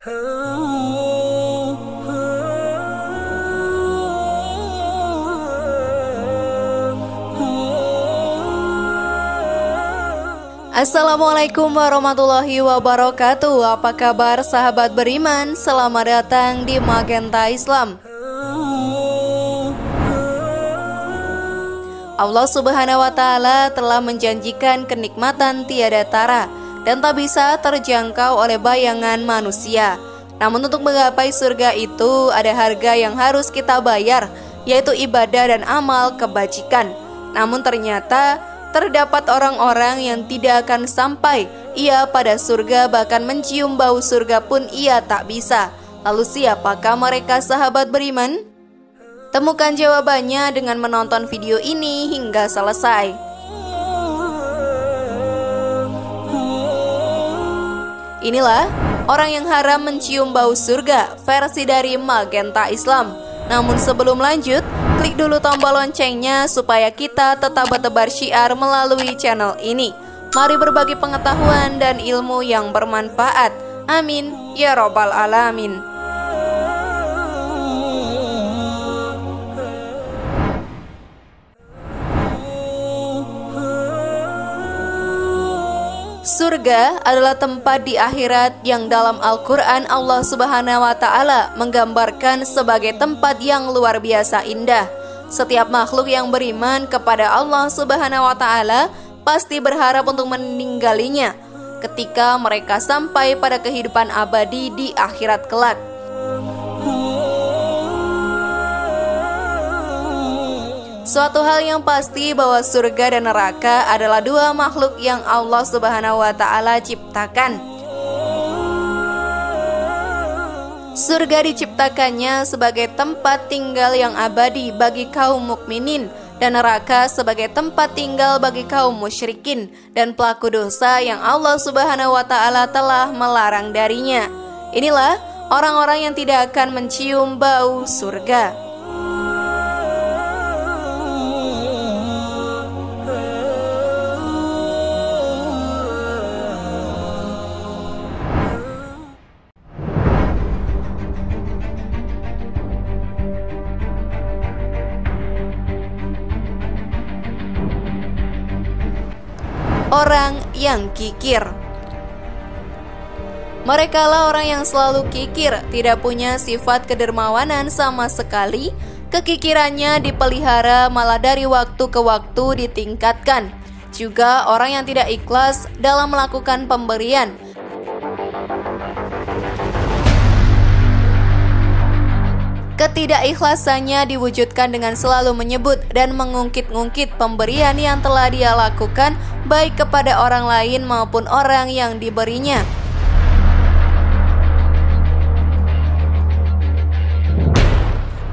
Assalamualaikum warahmatullahi wabarakatuh. Apa kabar sahabat beriman? Selamat datang di Magenta Islam. Allah Subhanahu wa Ta'ala telah menjanjikan kenikmatan tiada tara dan tak bisa terjangkau oleh bayangan manusia. Namun untuk menggapai surga itu ada harga yang harus kita bayar, yaitu ibadah dan amal kebajikan. Namun ternyata terdapat orang-orang yang tidak akan sampai ia pada surga, bahkan mencium bau surga pun ia tak bisa. Lalu siapakah mereka sahabat beriman? Temukan jawabannya dengan menonton video ini hingga selesai. Inilah orang yang haram mencium bau surga, versi dari Magenta Islam. Namun sebelum lanjut, klik dulu tombol loncengnya supaya kita tetap bertebar syiar melalui channel ini. Mari berbagi pengetahuan dan ilmu yang bermanfaat. Amin ya robbal alamin. Surga adalah tempat di akhirat yang dalam Al-Quran Allah Subhanahu wa Ta'ala menggambarkan sebagai tempat yang luar biasa indah. Setiap makhluk yang beriman kepada Allah Subhanahu wa Ta'ala pasti berharap untuk meninggalinya ketika mereka sampai pada kehidupan abadi di akhirat kelak. Suatu hal yang pasti bahwa surga dan neraka adalah dua makhluk yang Allah Subhanahu wa Ta'ala ciptakan. Surga diciptakannya sebagai tempat tinggal yang abadi bagi kaum mukminin dan neraka sebagai tempat tinggal bagi kaum musyrikin dan pelaku dosa yang Allah Subhanahu wa Ta'ala telah melarang darinya. Inilah orang-orang yang tidak akan mencium bau surga. Orang yang kikir. Merekalah orang yang selalu kikir, tidak punya sifat kedermawanan sama sekali. Kekikirannya dipelihara, malah dari waktu ke waktu ditingkatkan. Juga orang yang tidak ikhlas dalam melakukan pemberian. Ketidakikhlasannya diwujudkan dengan selalu menyebut dan mengungkit-ungkit pemberian yang telah dia lakukan, baik kepada orang lain maupun orang yang diberinya.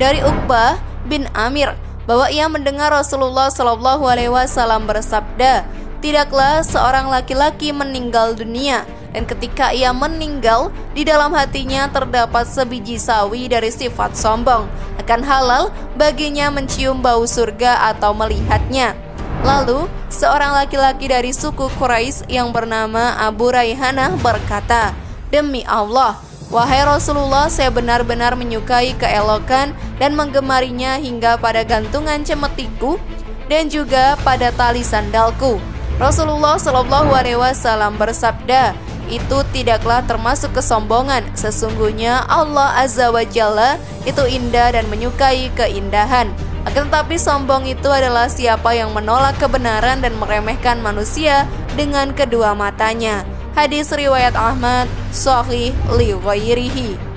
Dari Uqbah bin Amir bahwa ia mendengar Rasulullah SAW bersabda, "Tidaklah seorang laki-laki meninggal dunia, dan ketika ia meninggal, di dalam hatinya terdapat sebiji sawi dari sifat sombong. Akan halal baginya mencium bau surga atau melihatnya." Lalu, seorang laki-laki dari suku Quraisy yang bernama Abu Raihanah berkata, "Demi Allah, wahai Rasulullah, saya benar-benar menyukai keelokan dan menggemarinya hingga pada gantungan cemetiku dan juga pada tali sandalku." Rasulullah SAW bersabda, "Itu tidaklah termasuk kesombongan. Sesungguhnya Allah Azza wa Jalla itu indah dan menyukai keindahan. Akan tetapi sombong itu adalah siapa yang menolak kebenaran dan meremehkan manusia dengan kedua matanya." Hadis riwayat Ahmad, Sahih li ghairihi.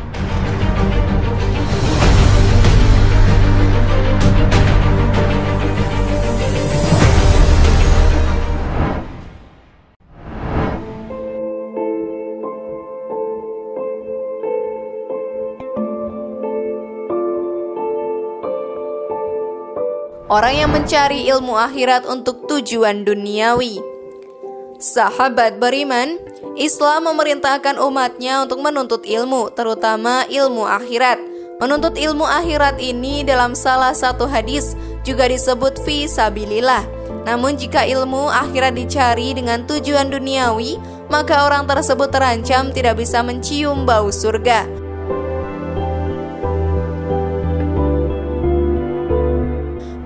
Orang yang mencari ilmu akhirat untuk tujuan duniawi. Sahabat beriman, Islam memerintahkan umatnya untuk menuntut ilmu, terutama ilmu akhirat. Menuntut ilmu akhirat ini dalam salah satu hadis juga disebut fi sabilillah. Namun jika ilmu akhirat dicari dengan tujuan duniawi, maka orang tersebut terancam tidak bisa mencium bau surga.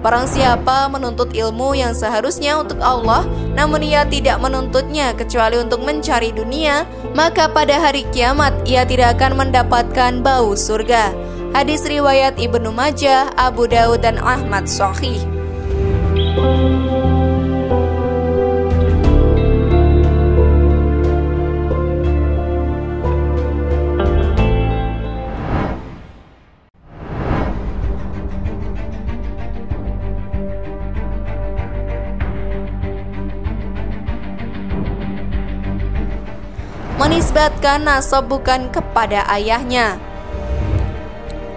Barang siapa menuntut ilmu yang seharusnya untuk Allah, namun ia tidak menuntutnya kecuali untuk mencari dunia, maka pada hari kiamat ia tidak akan mendapatkan bau surga. Hadis riwayat Ibnu Majah, Abu Daud dan Ahmad Sahih. Menisbatkan nasab bukan kepada ayahnya.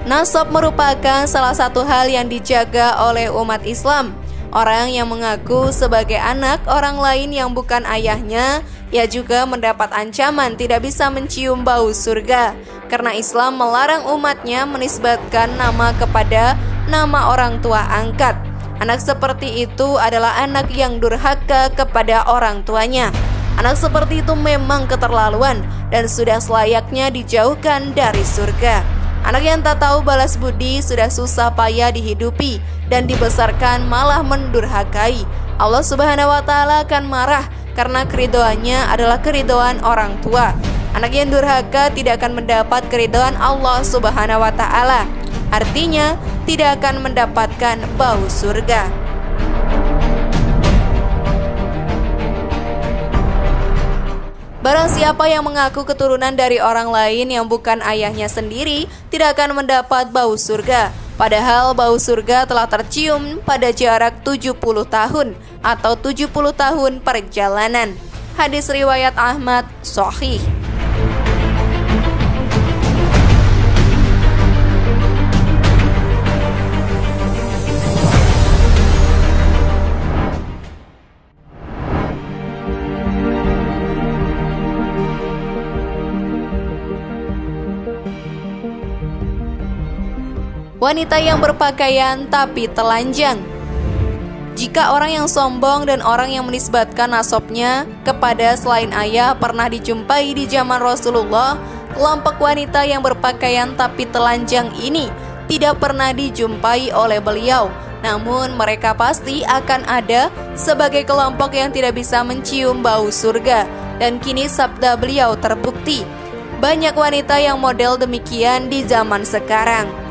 Nasab merupakan salah satu hal yang dijaga oleh umat Islam. Orang yang mengaku sebagai anak orang lain yang bukan ayahnya, ia juga mendapat ancaman tidak bisa mencium bau surga, karena Islam melarang umatnya menisbatkan nama kepada nama orang tua angkat. Anak seperti itu adalah anak yang durhaka kepada orang tuanya. Anak seperti itu memang keterlaluan dan sudah selayaknya dijauhkan dari surga. Anak yang tak tahu balas budi sudah susah payah dihidupi dan dibesarkan malah mendurhakai. Allah Subhanahu wa Ta'ala akan marah karena keridhoannya adalah keridhoan orang tua. Anak yang durhaka tidak akan mendapat keridhoan Allah Subhanahu wa Ta'ala. Artinya tidak akan mendapatkan bau surga. Barang siapa yang mengaku keturunan dari orang lain yang bukan ayahnya sendiri tidak akan mendapat bau surga. Padahal bau surga telah tercium pada jarak 70 tahun atau 70 tahun perjalanan. Hadis riwayat Ahmad Sahih. Wanita yang berpakaian tapi telanjang. Jika orang yang sombong dan orang yang menisbatkan nasabnya kepada selain ayah pernah dijumpai di zaman Rasulullah, kelompok wanita yang berpakaian tapi telanjang ini tidak pernah dijumpai oleh beliau. Namun mereka pasti akan ada sebagai kelompok yang tidak bisa mencium bau surga. Dan kini sabda beliau terbukti. Banyak wanita yang model demikian di zaman sekarang.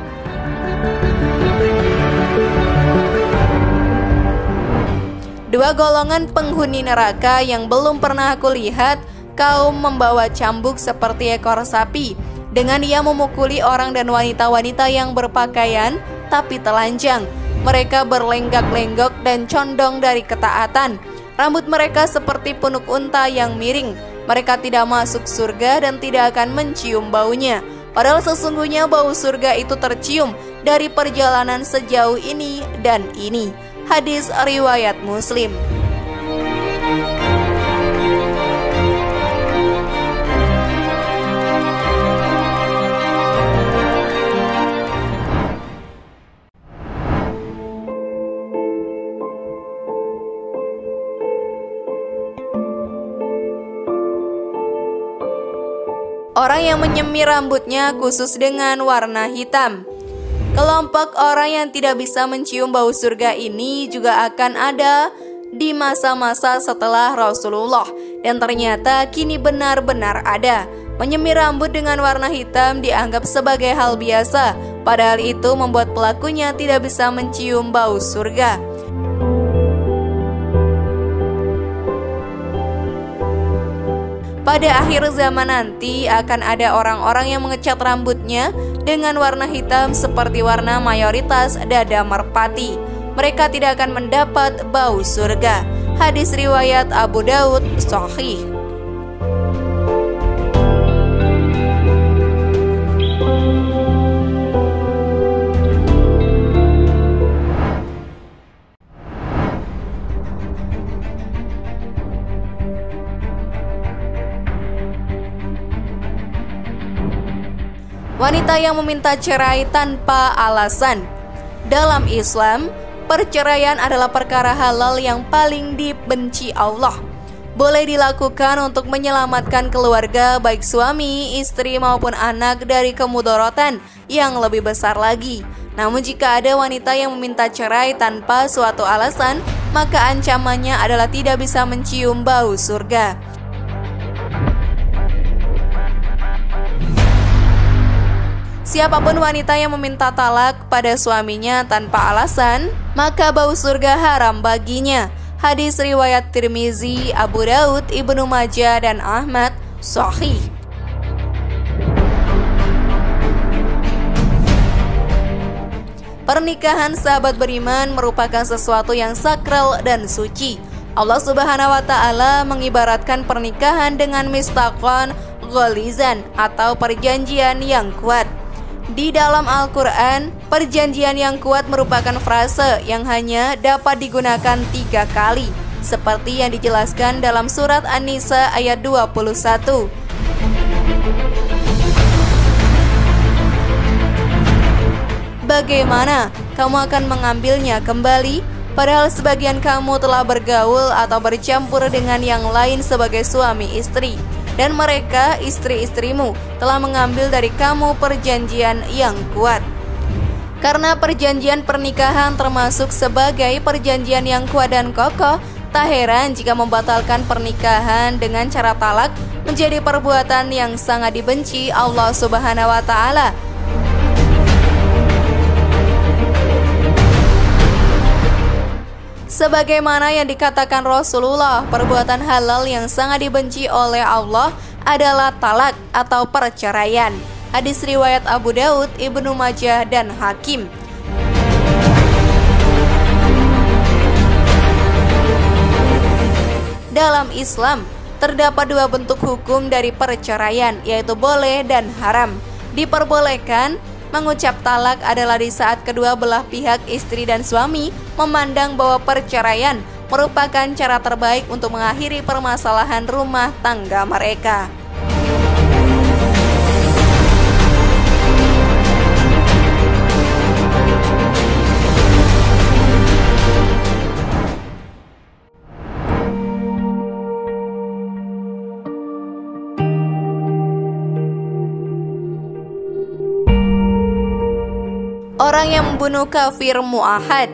Dua golongan penghuni neraka yang belum pernah aku lihat, kaum membawa cambuk seperti ekor sapi, dengan ia memukuli orang dan wanita-wanita yang berpakaian tapi telanjang. Mereka berlenggak-lenggok dan condong dari ketaatan. Rambut mereka seperti punuk unta yang miring. Mereka tidak masuk surga dan tidak akan mencium baunya. Padahal sesungguhnya bau surga itu tercium dari perjalanan sejauh ini dan ini. Hadis riwayat Muslim. Orang yang menyemir rambutnya khusus dengan warna hitam. Kelompok orang yang tidak bisa mencium bau surga ini juga akan ada di masa-masa setelah Rasulullah. Dan ternyata kini benar-benar ada. Menyemir rambut dengan warna hitam dianggap sebagai hal biasa, padahal itu membuat pelakunya tidak bisa mencium bau surga. Pada akhir zaman nanti akan ada orang-orang yang mengecat rambutnya dengan warna hitam seperti warna mayoritas dada merpati. Mereka tidak akan mendapat bau surga. Hadis riwayat Abu Daud Sahih. Wanita yang meminta cerai tanpa alasan. Dalam Islam, perceraian adalah perkara halal yang paling dibenci Allah. boleh dilakukan untuk menyelamatkan keluarga baik suami, istri maupun anak dari kemudorotan yang lebih besar lagi. Namun jika ada wanita yang meminta cerai tanpa suatu alasan, maka ancamannya adalah tidak bisa mencium bau surga. Siapapun wanita yang meminta talak pada suaminya tanpa alasan, maka bau surga haram baginya. Hadis riwayat Tirmizi, Abu Daud, Ibnu Majah, dan Ahmad, sahih. Pernikahan sahabat beriman merupakan sesuatu yang sakral dan suci. Allah Subhanahu wa Ta'ala mengibaratkan pernikahan dengan mistaqan ghalizan atau perjanjian yang kuat. Di dalam Al-Quran, perjanjian yang kuat merupakan frase yang hanya dapat digunakan 3 kali, seperti yang dijelaskan dalam surat An-Nisa ayat 21. Bagaimana kamu akan mengambilnya kembali, padahal sebagian kamu telah bergaul atau bercampur dengan yang lain sebagai suami istri, dan mereka, istri-istrimu, telah mengambil dari kamu perjanjian yang kuat. Karena perjanjian pernikahan termasuk sebagai perjanjian yang kuat dan kokoh, tak heran jika membatalkan pernikahan dengan cara talak menjadi perbuatan yang sangat dibenci Allah Subhanahu wa Ta'ala. Sebagaimana yang dikatakan Rasulullah, perbuatan halal yang sangat dibenci oleh Allah adalah talak atau perceraian. Hadis riwayat Abu Daud, Ibnu Majah, dan Hakim. Dalam Islam, terdapat 2 bentuk hukum dari perceraian, yaitu boleh dan haram. Diperbolehkan mengucap talak adalah di saat kedua belah pihak istri dan suami memandang bahwa perceraian merupakan cara terbaik untuk mengakhiri permasalahan rumah tangga mereka. Orang yang membunuh kafir mu'ahad.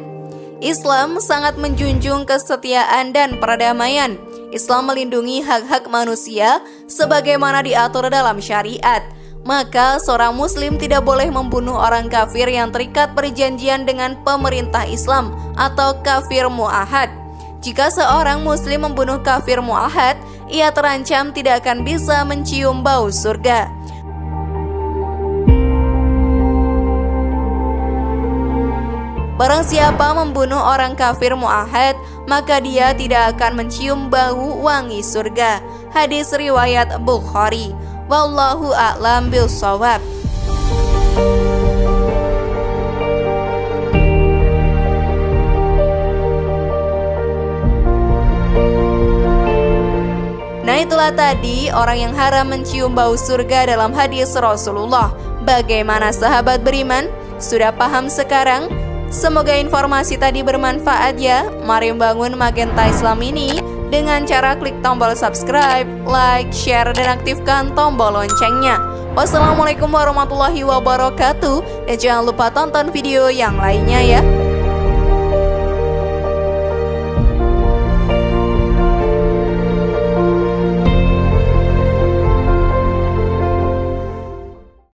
Islam sangat menjunjung kesetiaan dan perdamaian. Islam melindungi hak-hak manusia sebagaimana diatur dalam syariat. Maka seorang muslim tidak boleh membunuh orang kafir yang terikat perjanjian dengan pemerintah Islam atau kafir mu'ahad. Jika seorang muslim membunuh kafir mu'ahad, ia terancam tidak akan bisa mencium bau surga. Barang siapa membunuh orang kafir mu'ahad, maka dia tidak akan mencium bau wangi surga. Hadis riwayat Bukhari. Wallahu a'lam bishawab. Nah, itulah tadi orang yang haram mencium bau surga dalam hadis Rasulullah. Bagaimana sahabat beriman? Sudah paham sekarang? Semoga informasi tadi bermanfaat ya. Mari membangun Magenta Islam ini dengan cara klik tombol subscribe, like, share, dan aktifkan tombol loncengnya. Wassalamualaikum warahmatullahi wabarakatuh. Dan jangan lupa tonton video yang lainnya ya.